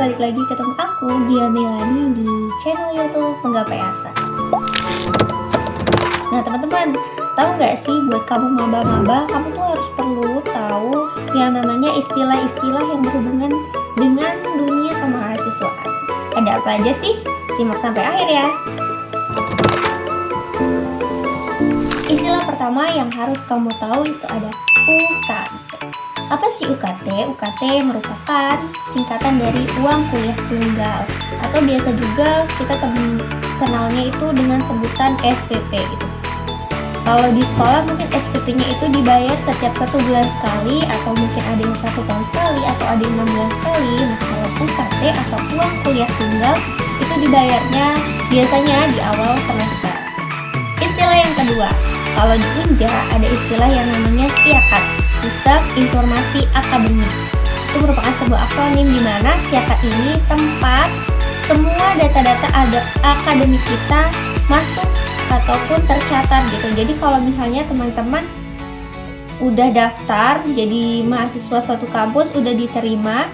balik lagi ketemu aku, Dia Melani, di channel YouTube Menggapai Asa. Nah teman-teman, tahu nggak sih buat kamu maba-maba, kamu tuh harus perlu tahu yang namanya istilah-istilah yang berhubungan dengan dunia kemahasiswaan. Ada apa aja sih? Simak sampai akhir ya. Istilah pertama yang harus kamu tahu itu ada UKT. Apa sih UKT? UKT merupakan singkatan dari uang kuliah tunggal, atau biasa juga kita kenalnya itu dengan sebutan SPP itu. Kalau di sekolah mungkin SPP-nya itu dibayar setiap 1 bulan sekali, atau mungkin ada yang 1 tahun sekali, atau ada yang 6 bulan sekali. Nah kalau UKT atau uang kuliah tunggal itu dibayarnya biasanya di awal semester. Istilah yang kedua, kalau di Unja ada istilah yang namanya SIAKAD, Sistem Informasi Akademik. Itu merupakan sebuah akronim di mana SIAKAD ini tempat semua data-data akademik kita masuk ataupun tercatat gitu. Jadi kalau misalnya teman-teman udah daftar jadi mahasiswa suatu kampus, udah diterima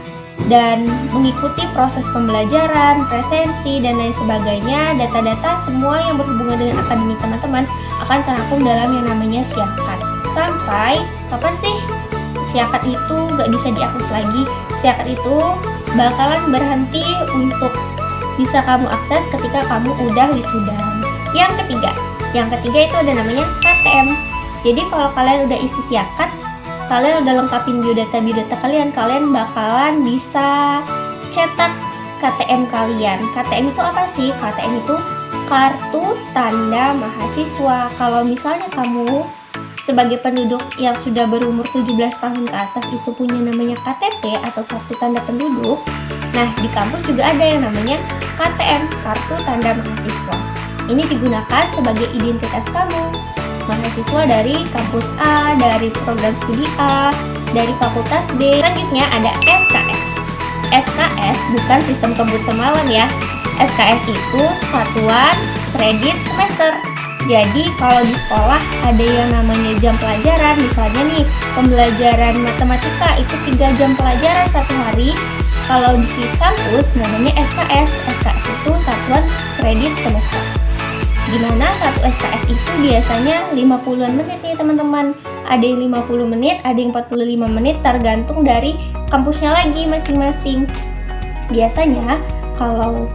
dan mengikuti proses pembelajaran, presensi, dan lain sebagainya, data-data semua yang berhubungan dengan akademik teman-teman akan terangkum dalam yang namanya SIAKAD. Sampai kapan sih SIAKAD itu gak bisa diakses lagi? SIAKAD itu bakalan berhenti untuk bisa kamu akses ketika kamu udah wisuda. Yang ketiga itu ada namanya KTM. Jadi kalau kalian udah isi SIAKAD, kalian udah lengkapin biodata kalian bakalan bisa cetak KTM kalian. KTM itu apa sih? KTM itu kartu tanda mahasiswa. Kalau misalnya kamu sebagai penduduk yang sudah berumur 17 tahun ke atas itu punya namanya KTP atau kartu tanda penduduk. Nah, di kampus juga ada yang namanya KTM, kartu tanda mahasiswa. Ini digunakan sebagai identitas kamu, mahasiswa dari kampus A, dari program studi A, dari fakultas B. Selanjutnya ada SKS. SKS bukan sistem kebut semalam ya. SKS itu satuan kredit semester. Jadi kalau di sekolah ada yang namanya jam pelajaran, misalnya nih pembelajaran matematika itu 3 jam pelajaran satu hari. Kalau di kampus namanya SKS. SKS itu satuan kredit semester. Dimana satu SKS itu biasanya 50-an menit nih teman-teman. Ada yang 50 menit, ada yang 45 menit, tergantung dari kampusnya lagi masing-masing. Biasanya kalau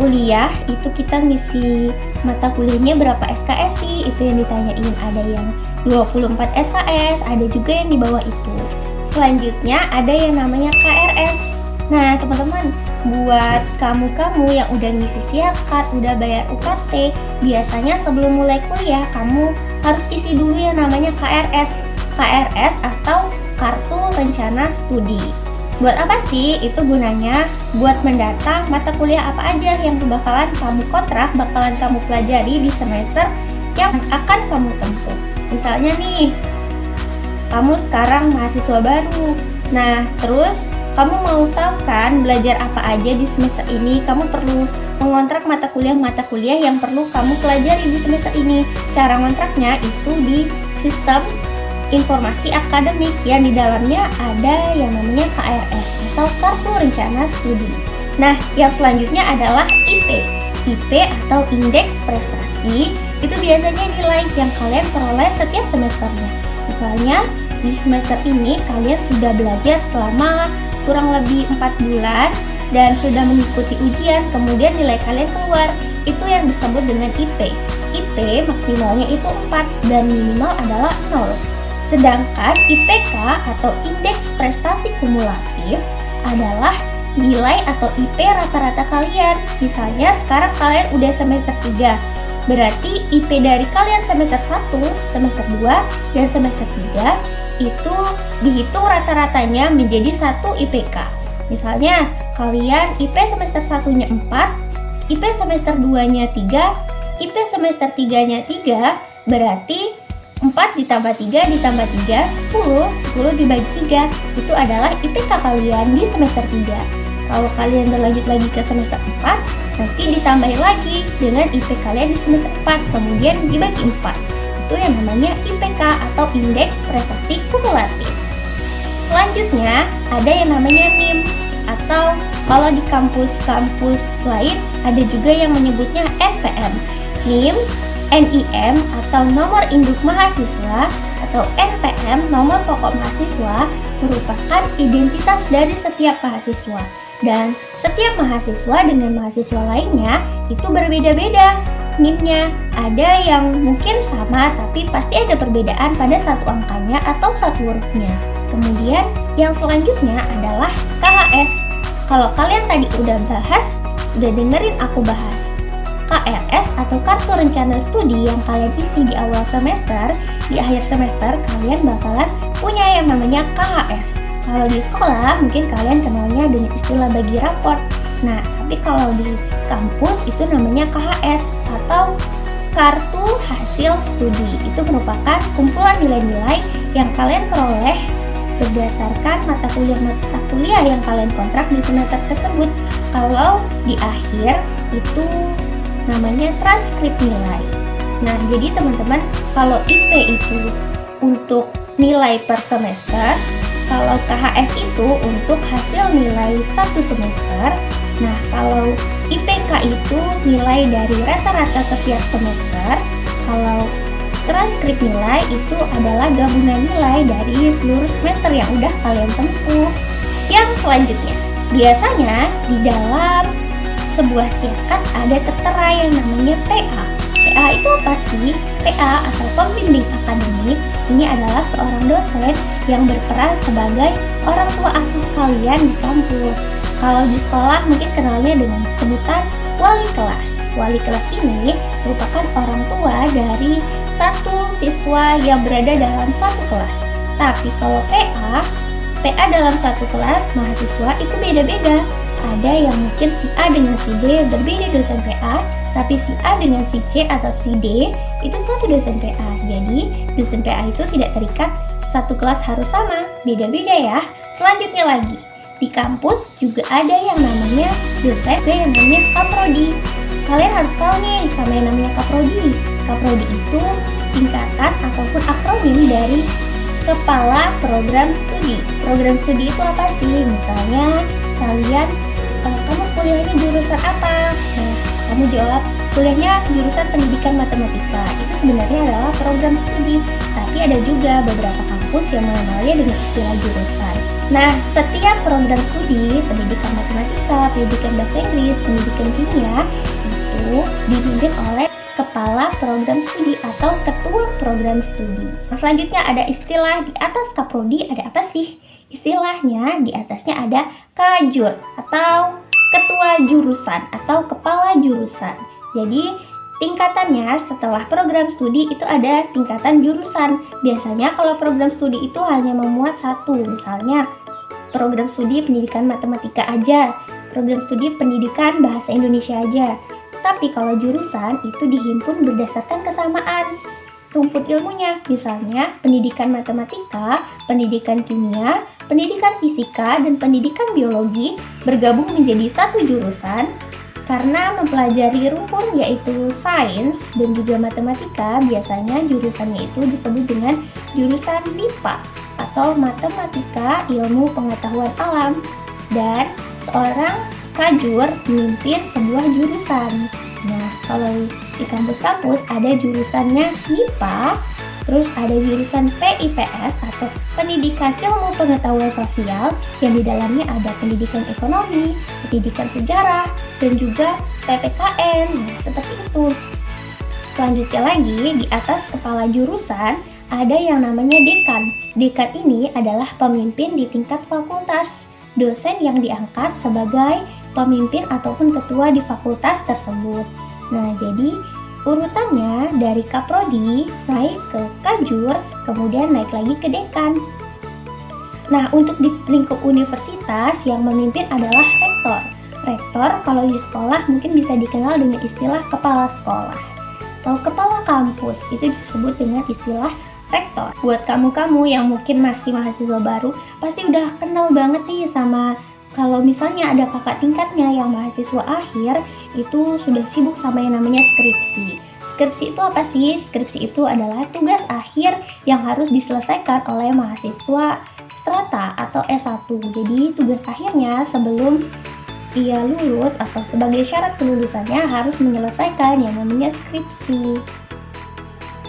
kuliah itu kita ngisi mata kuliahnya berapa SKS sih, itu yang ditanyain. Ada yang 24 SKS, ada juga yang di bawah itu. Selanjutnya ada yang namanya KRS. Nah teman-teman, buat kamu yang udah ngisi SIAKAD, udah bayar UKT, biasanya sebelum mulai kuliah kamu harus isi dulu yang namanya KRS. KRS atau Kartu Rencana Studi. Buat apa sih? Itu gunanya buat mendata mata kuliah apa aja yang bakalan kamu kontrak, bakalan kamu pelajari di semester yang akan kamu tempuh. Misalnya nih, kamu sekarang mahasiswa baru. Nah, terus kamu mau tahu kan belajar apa aja di semester ini? Kamu perlu mengontrak mata kuliah yang perlu kamu pelajari di semester ini. Cara ngontraknya itu di sistem informasi akademik yang di dalamnya ada yang namanya KRS atau Kartu Rencana Studi. Nah, yang selanjutnya adalah IP. IP atau Indeks Prestasi itu biasanya nilai yang kalian peroleh setiap semesternya. Misalnya, di semester ini kalian sudah belajar selama kurang lebih 4 bulan dan sudah mengikuti ujian, kemudian nilai kalian keluar. Itu yang disebut dengan IP. IP maksimalnya itu 4 dan minimal adalah 0. Sedangkan IPK atau Indeks Prestasi Kumulatif adalah nilai atau IP rata-rata kalian. Misalnya sekarang kalian udah semester 3, berarti IP dari kalian semester 1, semester 2, dan semester 3 itu dihitung rata-ratanya menjadi 1 IPK. Misalnya kalian IP semester 1-nya 4, IP semester 2-nya 3, IP semester 3-nya 3, berarti 4 ditambah 3 ditambah 3, 10 dibagi 3, itu adalah IPK kalian di semester 3. Kalau kalian berlanjut lagi ke semester 4, nanti ditambahin lagi dengan IP kalian di semester 4, kemudian dibagi 4. Itu yang namanya IPK atau Indeks Prestasi Kumulatif. Selanjutnya ada yang namanya NIM atau Kalau di kampus-kampus lain ada juga yang menyebutnya NPM, NIM, NIM atau nomor induk mahasiswa atau NPM, nomor pokok mahasiswa, merupakan identitas dari setiap mahasiswa. Dan setiap mahasiswa dengan mahasiswa lainnya itu berbeda-beda NIM-nya. Ada yang mungkin sama tapi pasti ada perbedaan pada satu angkanya atau satu hurufnya. Kemudian yang selanjutnya adalah KHS. Kalau kalian tadi udah dengerin aku bahas KRS atau Kartu Rencana Studi yang kalian isi di awal semester, di akhir semester kalian bakalan punya yang namanya KHS. Kalau di sekolah mungkin kalian kenalnya dengan istilah bagi raport. Nah, tapi kalau di kampus itu namanya KHS atau Kartu Hasil Studi. Itu merupakan kumpulan nilai-nilai yang kalian peroleh berdasarkan mata kuliah yang kalian kontrak di semester tersebut. Kalau di akhir itu namanya transkrip nilai. Nah, jadi teman-teman, kalau IP itu untuk nilai per semester, kalau KHS itu untuk hasil nilai satu semester. Nah, kalau IPK itu nilai dari rata-rata setiap semester. Kalau transkrip nilai itu adalah gabungan nilai dari seluruh semester yang udah kalian tempuh. Yang selanjutnya, biasanya di dalam sebuah siakat ada tertera yang namanya PA. PA itu apa sih? PA atau pembimbing akademik ini adalah seorang dosen yang berperan sebagai orang tua asuh kalian di kampus. Kalau di sekolah mungkin kenalnya dengan sebutan wali kelas. Wali kelas ini merupakan orang tua dari satu siswa yang berada dalam satu kelas. Tapi kalau PA dalam satu kelas mahasiswa itu beda-beda. Ada yang mungkin si A dengan si B berbeda dosen PA, tapi si A dengan si C atau si D itu satu dosen PA. Jadi dosen PA itu tidak terikat satu kelas harus sama, beda-beda ya. Selanjutnya lagi, di kampus juga ada yang namanya dosen yang namanya kaprodi. Kalian harus tahu nih sama yang namanya kaprodi. Kaprodi itu singkatan ataupun akronim dari Kepala Program Studi. Program studi itu apa sih? Misalnya kalian, kamu kuliahnya jurusan apa? Nah, kamu jawab kuliahnya jurusan pendidikan matematika. Itu sebenarnya adalah program studi. Tapi ada juga beberapa kampus yang mengenalnya dengan istilah jurusan. Nah, setiap program studi, pendidikan matematika, pendidikan bahasa Inggris, pendidikan kimia, itu dipimpin oleh Kepala Program Studi atau Ketua Program Studi. Nah, selanjutnya ada istilah di atas kaprodi, ada apa sih? Istilahnya di atasnya ada kajur atau Ketua Jurusan atau Kepala Jurusan. Jadi tingkatannya setelah program studi itu ada tingkatan jurusan. Biasanya kalau program studi itu hanya memuat satu, misalnya program studi pendidikan matematika aja, program studi pendidikan bahasa Indonesia aja. Tapi kalau jurusan itu dihimpun berdasarkan kesamaan rumput ilmunya, misalnya pendidikan matematika, pendidikan kimia, pendidikan fisika, dan pendidikan biologi bergabung menjadi satu jurusan. Karena mempelajari rumpun yaitu sains dan juga matematika, biasanya jurusannya itu disebut dengan jurusan MIPA atau matematika ilmu pengetahuan alam. Dan seorang kajur memimpin sebuah jurusan. Nah, kalau di kampus-kampus ada jurusannya MIPA, terus ada jurusan PIPS atau Pendidikan Ilmu Pengetahuan Sosial yang di dalamnya ada pendidikan ekonomi, pendidikan sejarah, dan juga PPKN. Nah, seperti itu. Selanjutnya lagi, di atas kepala jurusan ada yang namanya dekan. Dekan ini adalah pemimpin di tingkat fakultas, dosen yang diangkat sebagai pemimpin ataupun ketua di fakultas tersebut. Nah, jadi urutannya dari kaprodi naik ke kajur, kemudian naik lagi ke dekan. Nah, untuk di lingkup universitas yang memimpin adalah rektor. Rektor kalau di sekolah mungkin bisa dikenal dengan istilah kepala sekolah atau kepala kampus, itu disebut dengan istilah rektor. Buat kamu-kamu yang mungkin masih mahasiswa baru, pasti udah kenal banget nih sama kalau misalnya ada kakak tingkatnya yang mahasiswa akhir, itu sudah sibuk sama yang namanya skripsi. Skripsi itu apa sih? Skripsi itu adalah tugas akhir yang harus diselesaikan oleh mahasiswa strata atau S1. Jadi tugas akhirnya sebelum ia lulus atau sebagai syarat kelulusannya harus menyelesaikan yang namanya skripsi.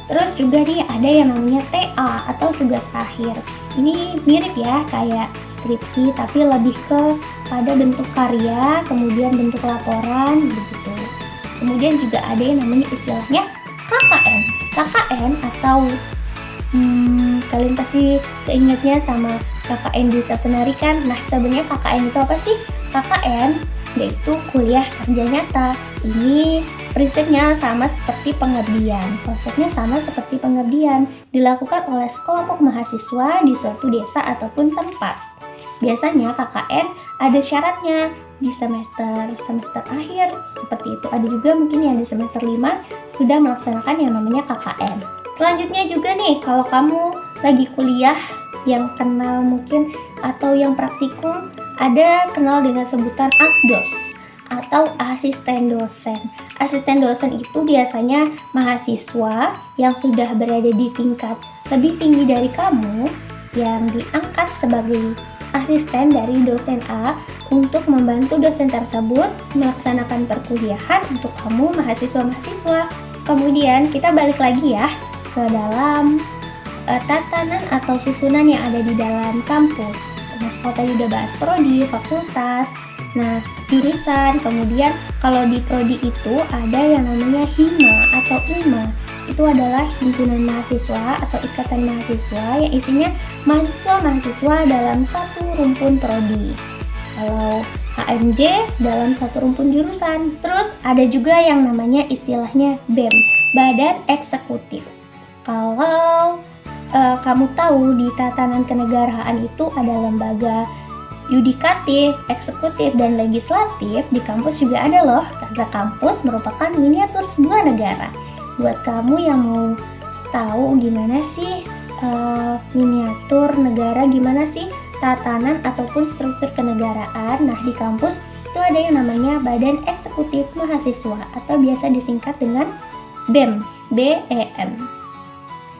Terus juga nih ada yang namanya TA atau tugas akhir. Ini mirip ya kayak skripsi tapi lebih ke pada bentuk karya, kemudian bentuk laporan begitu. Kemudian juga ada yang namanya istilahnya KKN. KKN atau kalian pasti keingetnya sama KKN Desa Penarikan. Nah, sebenarnya KKN itu apa sih? KKN yaitu kuliah kerja nyata. Ini prinsipnya sama seperti pengabdian. Konsepnya sama seperti pengabdian, dilakukan oleh sekelompok mahasiswa di suatu desa ataupun tempat. Biasanya KKN ada syaratnya di semester akhir seperti itu. Ada juga mungkin yang di semester 5 sudah melaksanakan yang namanya KKN. Selanjutnya juga nih, kalau kamu lagi kuliah yang kenal mungkin atau yang praktikum, ada kenal dengan sebutan ASDOS atau asisten dosen. Asisten dosen itu biasanya mahasiswa yang sudah berada di tingkat lebih tinggi dari kamu yang diangkat sebagai asisten dari dosen A untuk membantu dosen tersebut melaksanakan perkuliahan untuk kamu mahasiswa-mahasiswa. Kemudian kita balik lagi ya ke dalam tatanan atau susunan yang ada di dalam kampus. Nah, kalau tadi udah bahas prodi, fakultas, nah jurusan, kemudian kalau di prodi itu ada yang namanya HIMA atau IMA. Itu adalah himpunan mahasiswa atau ikatan mahasiswa yang isinya mahasiswa-mahasiswa dalam satu rumpun prodi. Kalau HMJ dalam satu rumpun jurusan. Terus ada juga yang namanya istilahnya BEM, Badan Eksekutif. Kalau kamu tahu di tatanan kenegaraan itu ada lembaga yudikatif, eksekutif, dan legislatif. Di kampus juga ada loh, karena kampus merupakan miniatur sebuah negara. Buat kamu yang mau tahu gimana sih miniatur negara, gimana sih tatanan ataupun struktur kenegaraan, nah di kampus itu ada yang namanya Badan Eksekutif Mahasiswa atau biasa disingkat dengan BEM, BEM.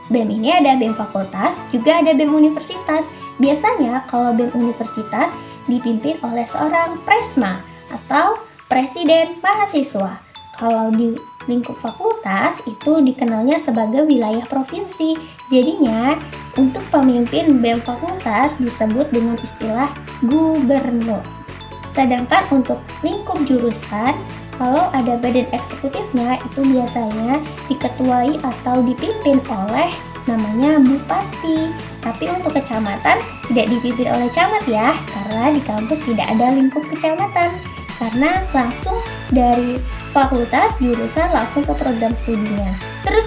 BEM ini ada BEM fakultas, juga ada BEM universitas. Biasanya kalau BEM universitas dipimpin oleh seorang presma atau presiden mahasiswa. Kalau di lingkup fakultas itu dikenalnya sebagai wilayah provinsi. Jadinya untuk pemimpin BEM fakultas disebut dengan istilah gubernur. Sedangkan untuk lingkup jurusan, kalau ada badan eksekutifnya itu biasanya diketuai atau dipimpin oleh namanya bupati. Tapi untuk kecamatan tidak dipimpin oleh camat ya, karena di kampus tidak ada lingkup kecamatan. Karena langsung dari fakultas jurusan langsung ke program studinya. Terus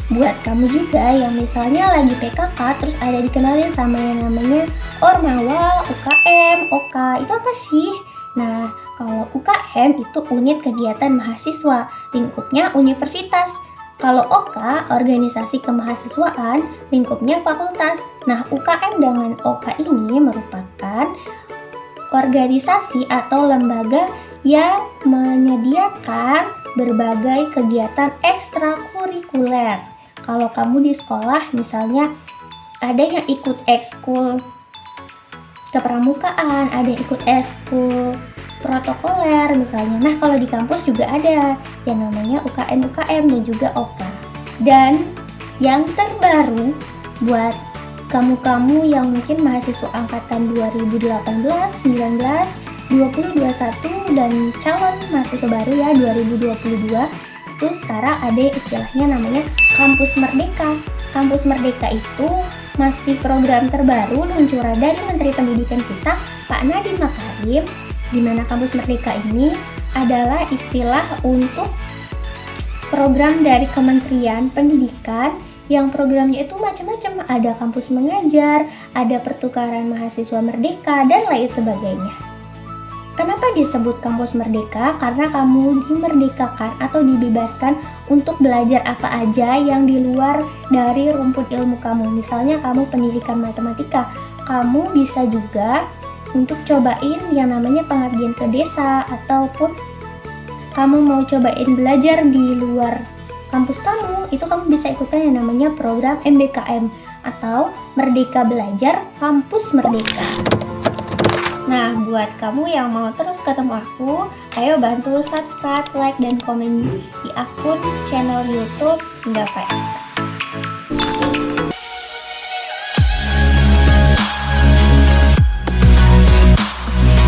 buat kamu juga yang misalnya lagi PKK terus ada dikenalin sama yang namanya Ormawa, UKM, OK, itu apa sih? Nah, kalau UKM itu unit kegiatan mahasiswa, lingkupnya universitas. Kalau OK, organisasi kemahasiswaan, lingkupnya fakultas. Nah, UKM dengan OK ini merupakan organisasi atau lembaga yang menyediakan berbagai kegiatan ekstrakurikuler. Kalau kamu di sekolah misalnya ada yang ikut ekskul kepramukaan, ada yang ikut ekskul protokoler misalnya. Nah, kalau di kampus juga ada yang namanya UKM dan juga OK. Dan yang terbaru buat kamu-kamu yang mungkin mahasiswa angkatan 2018, 19, 20, 21 dan calon mahasiswa baru ya 2022, itu sekarang ada istilahnya namanya Kampus Merdeka. Kampus Merdeka itu masih program terbaru luncuran dari Menteri Pendidikan kita, Pak Nadiem Makarim, di mana Kampus Merdeka ini adalah istilah untuk program dari Kementerian Pendidikan yang programnya itu macam-macam, ada kampus mengajar, ada pertukaran mahasiswa merdeka, dan lain sebagainya. Kenapa disebut kampus merdeka? Karena kamu dimerdekakan atau dibebaskan untuk belajar apa aja yang di luar dari rumpun ilmu kamu. Misalnya kamu pendidikan matematika, kamu bisa juga untuk cobain yang namanya pengabdian ke desa, ataupun kamu mau cobain belajar di luar kampus kamu, itu kamu bisa ikutan yang namanya program MBKM atau Merdeka Belajar Kampus Merdeka. Nah, buat kamu yang mau terus ketemu aku, ayo bantu subscribe, like, dan komen di akun channel YouTube Hingga PS.